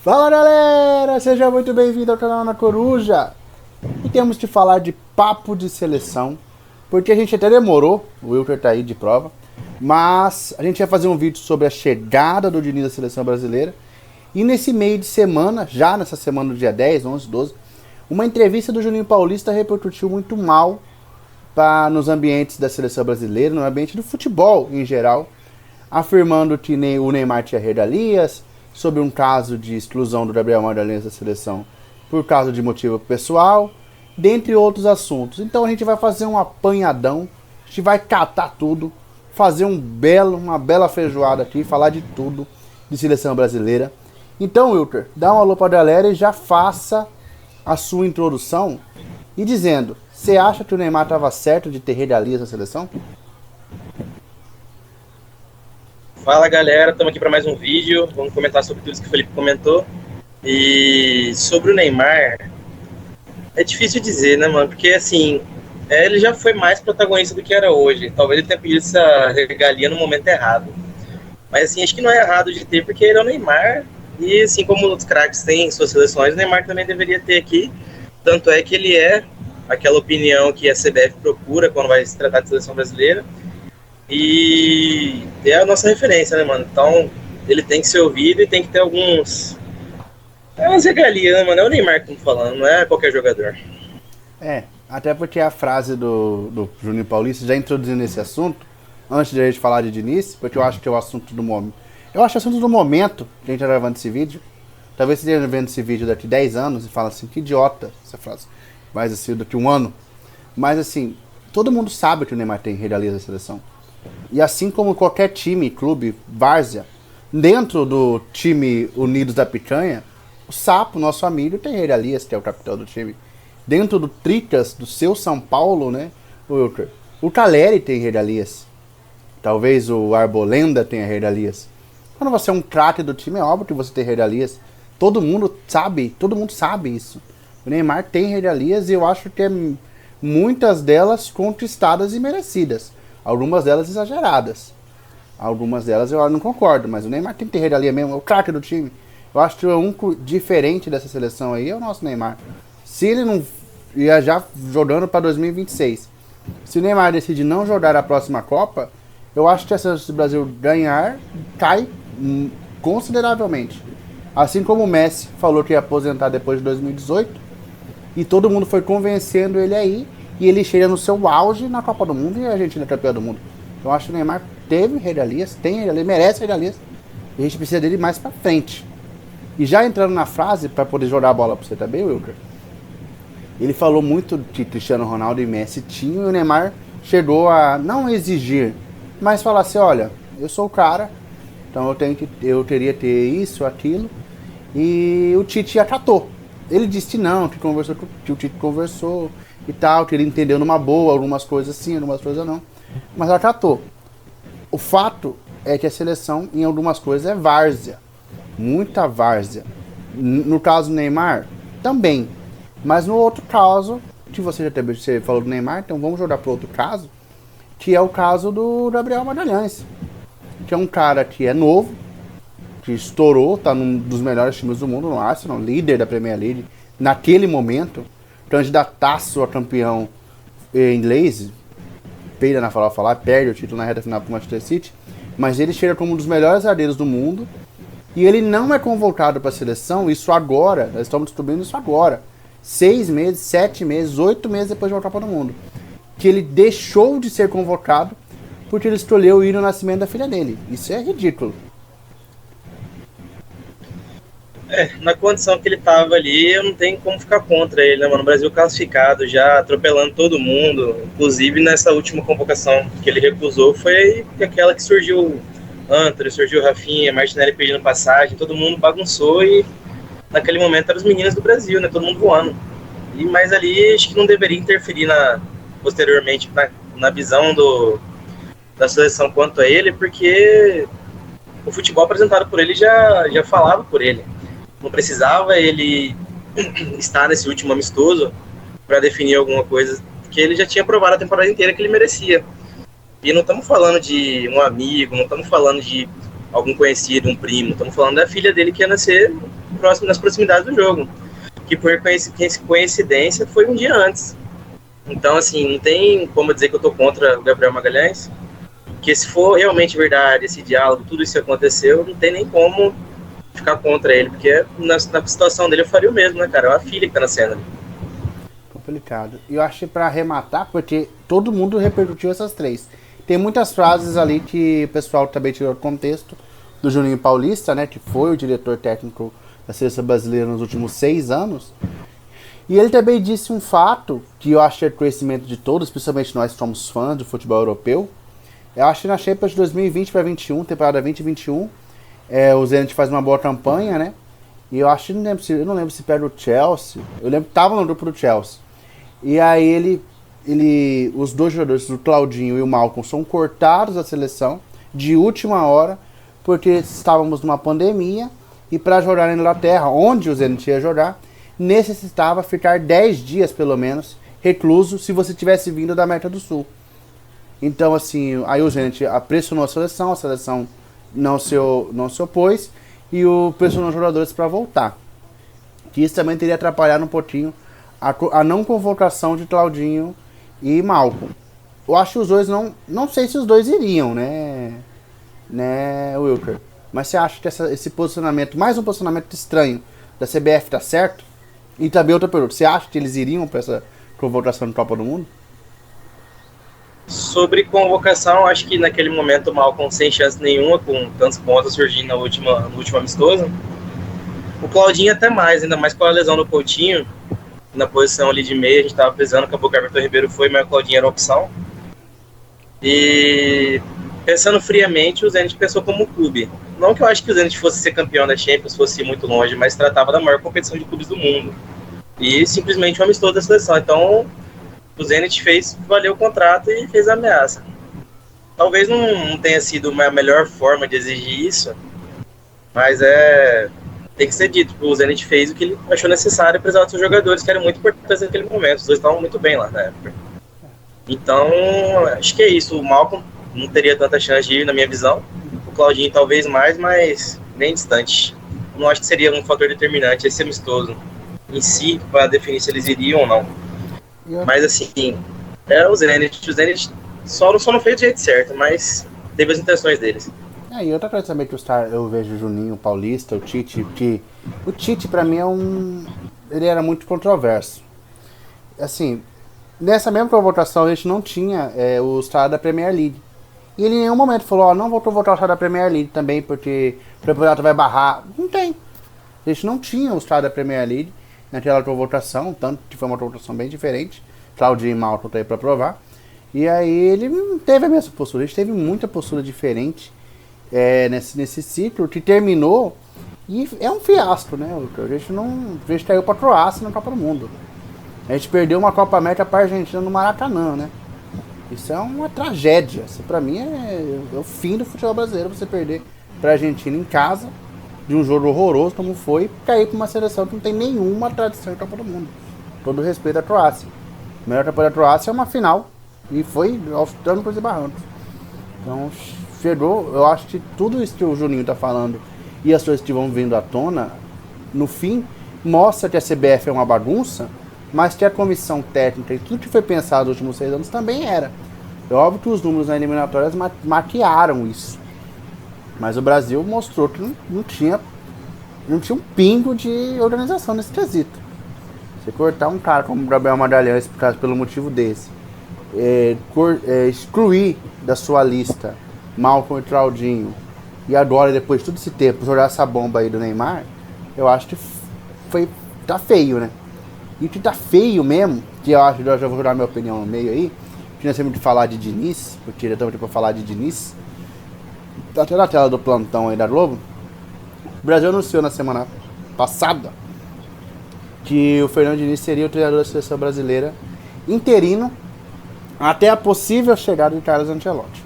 Fala galera, seja muito bem-vindo ao canal Na Coruja. E temos que falar de papo de seleção, porque a gente até demorou, o Wilker tá aí de prova, mas a gente vai fazer um vídeo sobre a chegada do Diniz à seleção brasileira. E nesse meio de semana, já nessa semana do dia 10, 11, 12, uma entrevista do Juninho Paulista repercutiu muito mal nos ambientes da seleção brasileira, no ambiente do futebol em geral, afirmando que o Neymar tinha regalias, sobre um caso de exclusão do Gabriel Magalhães da seleção por causa de motivo pessoal, dentre outros assuntos. Então a gente vai fazer um apanhadão, a gente vai catar tudo, fazer uma bela feijoada aqui, falar de tudo de seleção brasileira. Então, Wilker, dá um alô pra galera e já faça a sua introdução e dizendo, você acha que o Neymar estava certo de ter regalias na seleção? Fala galera, estamos aqui para mais um vídeo. Vamos comentar sobre tudo isso que o Felipe comentou. E sobre o Neymar, é difícil dizer, né, mano? Porque assim, ele já foi mais protagonista do que era hoje. Talvez ele tenha pedido essa regalia no momento errado. Mas assim, acho que não é errado de ter, porque ele é o Neymar. E assim como os craques têm suas seleções, o Neymar também deveria ter aqui. Tanto é que ele é aquela opinião que a CBF procura quando vai se tratar de seleção brasileira. E é a nossa referência, né, mano? Então, ele tem que ser ouvido e tem que ter alguns... É umas regalias, né, mano? É o Neymar que estamos falando, não é qualquer jogador. Até porque a frase do Juninho Paulista, já introduzindo esse assunto, antes de a gente falar de Diniz, porque eu acho que é o assunto do momento. Eu acho o assunto do momento que a gente está gravando esse vídeo. Talvez você esteja vendo esse vídeo daqui 10 anos e fala assim, que idiota essa frase. Mas assim, daqui um ano. Mas assim, todo mundo sabe que o Neymar tem regalias da seleção. E assim como qualquer time, clube, várzea, dentro do time Unidos da Picanha, o Sapo, nosso amigo, tem regalias, que é o capitão do time. Dentro do Tricas, do seu São Paulo, né, o Caleri tem regalias. Talvez o Arbolenda tenha regalias. Quando você é um craque do time, é óbvio que você tem regalias. Todo mundo sabe isso. O Neymar tem regalias e eu acho que muitas delas conquistadas e merecidas. Algumas delas exageradas. Algumas delas eu não concordo, mas o Neymar tem que ter regalia mesmo, é o craque do time. Eu acho que o único diferente dessa seleção aí é o nosso Neymar. Se ele não ia já jogando para 2026, se o Neymar decidir não jogar a próxima Copa, eu acho que a seleção do Brasil ganhar cai consideravelmente. Assim como o Messi falou que ia aposentar depois de 2018, e todo mundo foi convencendo ele aí, e ele chega no seu auge na Copa do Mundo e a Argentina é campeã do mundo. Então eu acho que o Neymar teve regalias, tem regalias, merece regalias. E a gente precisa dele mais pra frente. E já entrando na frase, pra poder jogar a bola pra você também, Wilker, ele falou muito que Cristiano Ronaldo e Messi tinham, e o Neymar chegou a não exigir, mas falar assim, olha, eu sou o cara, então eu teria que ter isso, aquilo, e o Tite acatou. Ele disse que não, que o Tite conversou e tal, que ele entendeu numa boa, algumas coisas sim, algumas coisas não, mas acatou. O fato é que a seleção, em algumas coisas, é várzea, muita várzea. No caso do Neymar, também, mas no outro caso, que você falou do Neymar, então vamos jogar para outro caso, que é o caso do Gabriel Magalhães, que é um cara que é novo, que estourou, tá num dos melhores times do mundo, no Arsenal, líder da Premier League, naquele momento, candidataço a campeão inglês, peida na falar, perde o título na reta final pro Manchester City, mas ele chega como um dos melhores zagueiros do mundo, e ele não é convocado para a seleção, isso agora, nós estamos descobrindo isso agora, 6 meses, 7 meses, 8 meses depois de uma Copa do Mundo, que ele deixou de ser convocado porque ele escolheu ir no nascimento da filha dele. Isso é ridículo. Na condição que ele tava ali, eu não tenho como ficar contra ele, né, mano? O Brasil classificado, já atropelando todo mundo. Inclusive, nessa última convocação que ele recusou, foi aquela que surgiu Antony, surgiu Rafinha, Martinelli pedindo passagem, todo mundo bagunçou e naquele momento eram os meninos do Brasil, né? Todo mundo voando. Mas ali, acho que não deveria interferir posteriormente na visão da seleção quanto a ele, porque o futebol apresentado por ele já falava por ele. Não precisava ele estar nesse último amistoso para definir alguma coisa, porque ele já tinha provado a temporada inteira que ele merecia. E não estamos falando de um amigo, não estamos falando de algum conhecido, um primo, estamos falando da filha dele que ia nascer nas proximidades do jogo, que por coincidência foi um dia antes. Então, assim, não tem como dizer que eu tô contra o Gabriel Magalhães, que se for realmente verdade esse diálogo, tudo isso aconteceu, não tem nem como ficar contra ele, porque na situação dele eu faria o mesmo, né, cara? É uma filha que tá nascendo ali. Complicado. E eu achei pra arrematar, porque todo mundo repercutiu essas três. Tem muitas frases ali que o pessoal também tirou do contexto, do Juninho Paulista, né, que foi o diretor técnico da seleção brasileira nos últimos 6 anos. E ele também disse um fato que eu achei conhecimento de todos, principalmente nós que somos fãs do futebol europeu. Eu acho que na Champions de 2020 para 21, temporada 2021, o Zenit faz uma boa campanha, né? E eu acho que eu não lembro se perde o Chelsea. Eu lembro que estava no grupo do Chelsea. E aí os dois jogadores, o Claudinho e o Malcolm, são cortados da seleção de última hora, porque estávamos numa pandemia e para jogar na Inglaterra, onde o Zenit ia jogar, necessitava ficar 10 dias pelo menos recluso se você tivesse vindo da América do Sul. Então, assim, aí o Zenit pressionou a seleção não se opôs e pressionou os jogadores para voltar. Que isso também teria atrapalhado um pouquinho a não convocação de Claudinho e Malcolm. Eu acho que os dois não sei se os dois iriam, né, Wilker? Mas você acha que esse posicionamento, mais um posicionamento estranho da CBF tá certo? E também outra pergunta, você acha que eles iriam para essa convocação de Copa do Mundo? Sobre convocação, acho que naquele momento o Malcolm sem chance nenhuma, com tantos pontos surgindo no último amistoso. O Claudinho até mais, ainda mais com a lesão do Coutinho, na posição ali de meia, a gente estava precisando, acabou que o Everton Ribeiro foi, mas o Claudinho era a opção. E pensando friamente, o Zenit pensou como clube. Não que eu acho que o Zenit fosse ser campeão da Champions, fosse ir muito longe, mas tratava da maior competição de clubes do mundo. E simplesmente um amistoso da seleção. Então, o Zenit fez valer o contrato e fez a ameaça. Talvez não tenha sido a melhor forma de exigir isso, mas tem que ser dito. O Zenit fez o que ele achou necessário, apesar dos seus jogadores, que eram muito importantes naquele momento. Os dois estavam muito bem lá na época. Então, acho que é isso. O Malcolm não teria tanta chance de ir, na minha visão. O Claudinho talvez mais, mas bem distante. Não acho que seria um fator determinante esse amistoso em si, para definir se eles iriam ou não. Mas assim, o Zenit só não fez do jeito certo, mas teve as intenções deles. E outra coisa também que eu vejo o Juninho, o Paulista, o Tite, que o Tite pra mim ele era muito controverso. Assim, nessa mesma convocação a gente não tinha o estado da Premier League. E ele em nenhum momento falou, não vou convocar o estado da Premier League também, porque o campeonato vai barrar. Não tem. A gente não tinha o estado da Premier League naquela convocação, tanto que foi uma convocação bem diferente. Claudinho e Malcolm tá aí pra provar. E aí ele não teve a mesma postura, a gente teve muita postura diferente nesse ciclo, que terminou e é um fiasco, né? A gente caiu pra Croácia na Copa do Mundo. A gente perdeu uma Copa América pra Argentina no Maracanã, né? Isso é uma tragédia. Isso pra mim é o fim do futebol brasileiro, você perder pra Argentina em casa, de um jogo horroroso como foi, cair pra uma seleção que não tem nenhuma tradição em Copa do Mundo. Todo respeito à Croácia. A melhor campanha da Croácia é uma final. E foi aos trancos e barrancos. Então, chegou, eu acho que tudo isso que o Juninho tá falando e as coisas que vão vindo à tona, no fim, mostra que a CBF é uma bagunça, mas que a comissão técnica e tudo que foi pensado nos últimos 6 anos também era. É óbvio que os números na eliminatórias maquiaram isso. Mas o Brasil mostrou que não tinha um pingo de organização nesse quesito. Você cortar um cara como o Gabriel Magalhães pelo motivo desse, excluir da sua lista Malcolm e Claudinho, e agora, depois de todo esse tempo, jogar essa bomba aí do Neymar, eu acho que tá feio, né? E o que tá feio mesmo, que eu acho que eu já vou jogar minha opinião no meio aí, que nós temos de falar de Diniz, porque já estamos aqui pra falar de Diniz, até na tela do plantão aí da Globo, o Brasil anunciou na semana passada que o Fernando Diniz seria o treinador da seleção brasileira interino até a possível chegada de Carlos Ancelotti.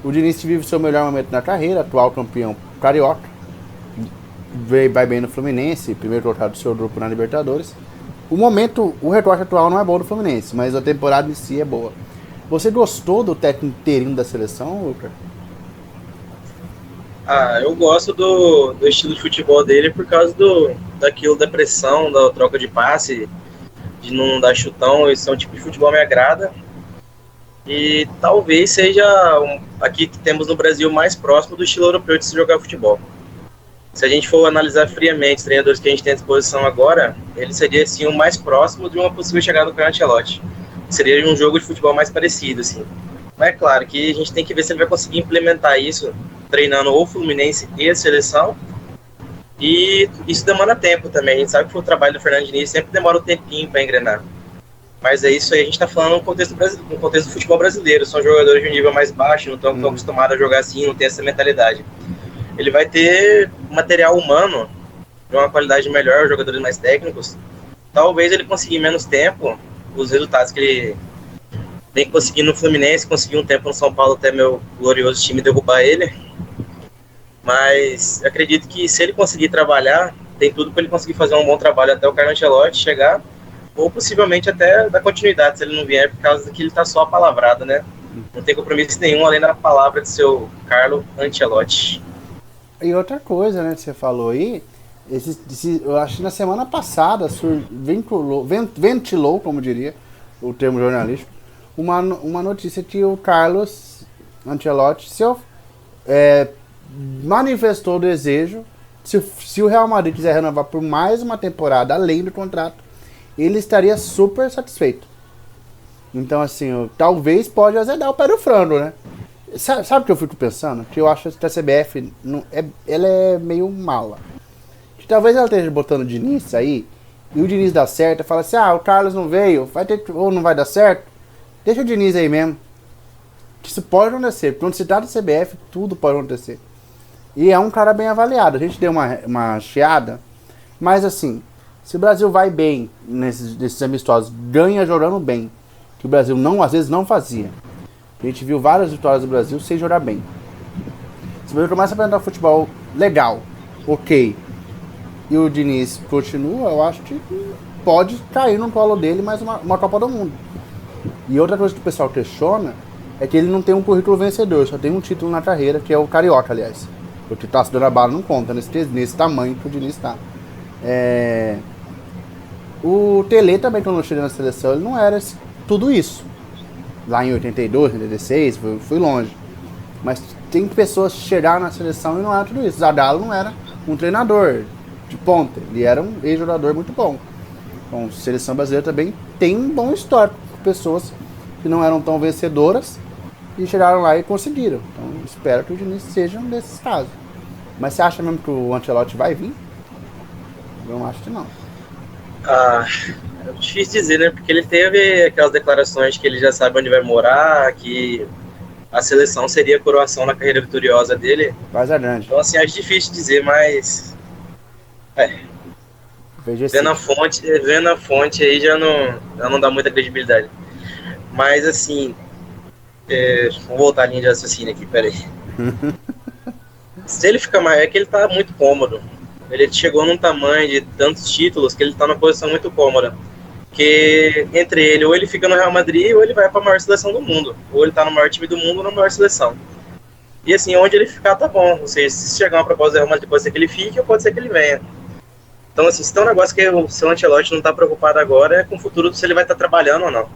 O Diniz vive seu melhor momento na carreira, atual campeão carioca, vai bem no Fluminense, primeiro colocado do seu grupo na Libertadores. O recorte atual não é bom do Fluminense, mas a temporada em si é boa. Você gostou do técnico interino da seleção, Lucas? Eu gosto do estilo de futebol dele por causa daquilo da pressão, da troca de passe, de não dar chutão. Esse é um tipo de futebol que me agrada. E talvez seja aqui que temos no Brasil mais próximo do estilo europeu de se jogar futebol. Se a gente for analisar friamente os treinadores que a gente tem à disposição agora, ele seria assim, o mais próximo de uma possível chegada do Carlo Ancelotti. Seria um jogo de futebol mais parecido, assim. Mas é claro que a gente tem que ver se ele vai conseguir implementar isso treinando o Fluminense e a seleção. E isso demanda tempo também. A gente sabe que o trabalho do Fernando Diniz sempre demora um tempinho para engrenar. Mas é isso aí, a gente está falando no contexto do futebol brasileiro. São jogadores de um nível mais baixo, não estão acostumados a jogar assim, não tem essa mentalidade. Ele vai ter material humano de uma qualidade melhor, jogadores mais técnicos. Talvez ele consiga em menos tempo os resultados que ele tem conseguido no Fluminense, conseguiu um tempo no São Paulo até meu glorioso time derrubar ele. Mas acredito que se ele conseguir trabalhar, tem tudo para ele conseguir fazer um bom trabalho até o Carlo Ancelotti chegar, ou possivelmente até dar continuidade se ele não vier, por causa que ele está só apalavrado, né? Não tem compromisso nenhum além da palavra de seu Carlo Ancelotti. E outra coisa, né, que você falou aí, eu acho que na semana passada ventilou, como diria o termo jornalístico, uma notícia que o Carlos Ancelotti manifestou o desejo, se o Real Madrid quiser renovar por mais uma temporada além do contrato, ele estaria super satisfeito. Então, assim, talvez pode azedar o pé do frango, né? Sabe o que eu fico pensando? Que eu acho que a CBF ela é meio mala. Que talvez ela esteja botando o Diniz aí, e o Diniz dá certo, e fala assim, o Carlos não veio, ou não vai dar certo, deixa o Diniz aí mesmo. Que isso pode acontecer. Quando se trata da CBF, tudo pode acontecer. E é um cara bem avaliado. A gente deu uma chiada, mas assim, se o Brasil vai bem nesses amistosos, ganha jogando bem, que o Brasil às vezes não fazia. A gente viu várias vitórias do Brasil sem jogar bem. Se o Brasil começa a apresentar futebol legal, ok, e o Diniz continua, eu acho que pode cair no colo dele mais uma Copa do Mundo. E outra coisa que o pessoal questiona é que ele não tem um currículo vencedor, só tem um título na carreira, que é o Carioca, aliás. O Taça do Bala não conta nesse tamanho que o Diniz está. O Tele também, quando chegou na seleção, ele não era tudo isso. Lá em 82, 86, fui longe. Mas tem pessoas que chegaram na seleção e não era tudo isso. Zagallo não era um treinador de ponta, ele era um ex-jogador muito bom. Então, a seleção brasileira também tem um bom histórico com pessoas que não eram tão vencedoras e chegaram lá e conseguiram. Então, espero que o Diniz seja um desses casos. Mas você acha mesmo que o Ancelotti vai vir? Eu não acho que não. É difícil dizer, né? Porque ele teve aquelas declarações que ele já sabe onde vai morar, que a seleção seria a coroação na carreira vitoriosa dele. Mas é grande. Então, assim, acho difícil dizer, mas... Vendo a fonte aí já não dá muita credibilidade. Mas, assim... vou voltar a linha de raciocínio aqui, peraí. Se ele fica mais... É que ele tá muito cômodo. Ele chegou num tamanho de tantos títulos que ele tá numa posição muito cômoda. Que entre ele, ou ele fica no Real Madrid, ou ele vai pra maior seleção do mundo. Ou ele tá no maior time do mundo, ou na maior seleção. E assim, onde ele ficar tá bom. Ou seja, se chegar uma proposta do Real Madrid, pode ser que ele fique, ou pode ser que ele venha. Então, assim, se tem um negócio que o seu Ancelotti não tá preocupado agora, é com o futuro, se ele vai estar trabalhando ou não.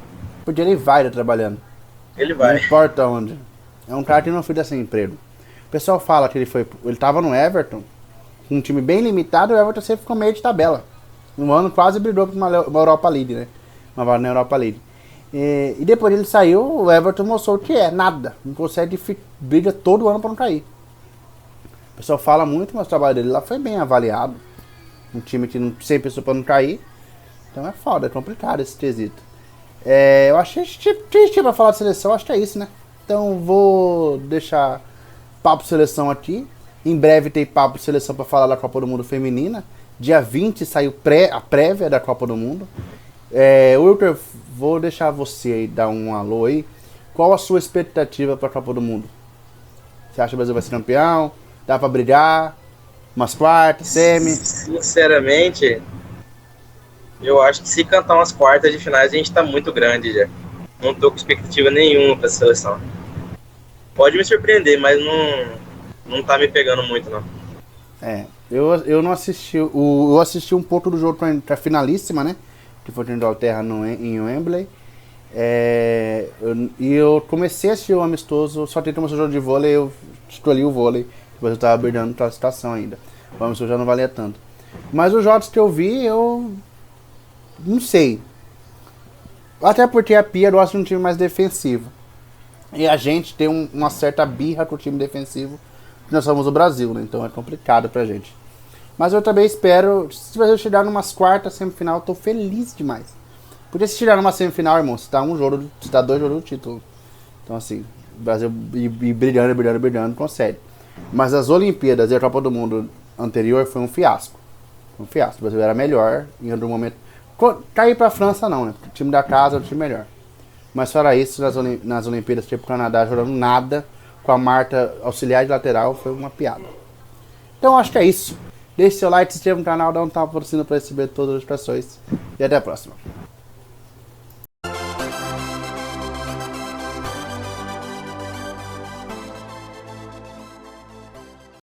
Porque ele vai estar trabalhando. Ele vai. Não importa onde. É um cara que não foi sem emprego. O pessoal fala que ele tava no Everton, com um time bem limitado, e o Everton sempre ficou meio de tabela. Um ano quase brigou com uma Europa League, né? Uma vaga na Europa League. E depois ele saiu, o Everton mostrou o que é, nada. Não consegue, briga todo ano para não cair. O pessoal fala muito, mas o trabalho dele lá foi bem avaliado. Um time que não sempre pensou para não cair. Então é foda, é complicado esse quesito. Eu achei triste pra falar de seleção, acho que é isso, né? Então vou deixar papo seleção aqui. Em breve tem papo seleção para falar da Copa do Mundo Feminina. Dia 20 saiu a prévia da Copa do Mundo. Wilker, vou deixar você aí dar um alô aí. Qual a sua expectativa para a Copa do Mundo? Você acha que o Brasil vai ser campeão? Dá para brigar? Umas quartas, semi? Sinceramente, eu acho que se cantar umas quartas de finais a gente tá muito grande já. Não tô com expectativa nenhuma para essa seleção. Pode me surpreender, mas não tá me pegando muito, não. Eu não assisti. Eu assisti um pouco do jogo pra finalíssima, né? Que foi de Inglaterra em Wembley. E eu comecei a assistir o amistoso, só tentei mostrar o jogo de vôlei, eu escolhi o vôlei, depois eu tava brigando pela situação ainda. O amistoso já não valia tanto. Mas os jogos que eu vi, eu não sei. Até porque a Pia gosta de um time mais defensivo. E a gente tem uma certa birra com o time defensivo, porque nós somos o Brasil, né? Então é complicado pra gente. Mas eu também espero, se o Brasil chegar numas quartas, semifinal, eu tô feliz demais. Porque se chegar numa semifinal, irmão, você tá um jogo, você tá 2 jogos do título. Então assim, o Brasil ir brilhando, consegue. Mas as Olimpíadas e a Copa do Mundo anterior foi um fiasco. Foi um fiasco. O Brasil era melhor em algum momento. Cair pra França não, né? O time da casa é o time melhor. Mas fora isso, nas Olimpíadas, tipo o Canadá jogando nada, com a Marta auxiliar de lateral, foi uma piada. Então acho que é isso. Deixe seu like, se inscreva no canal, dá um tapa por cima para receber todas as notificações. E até a próxima.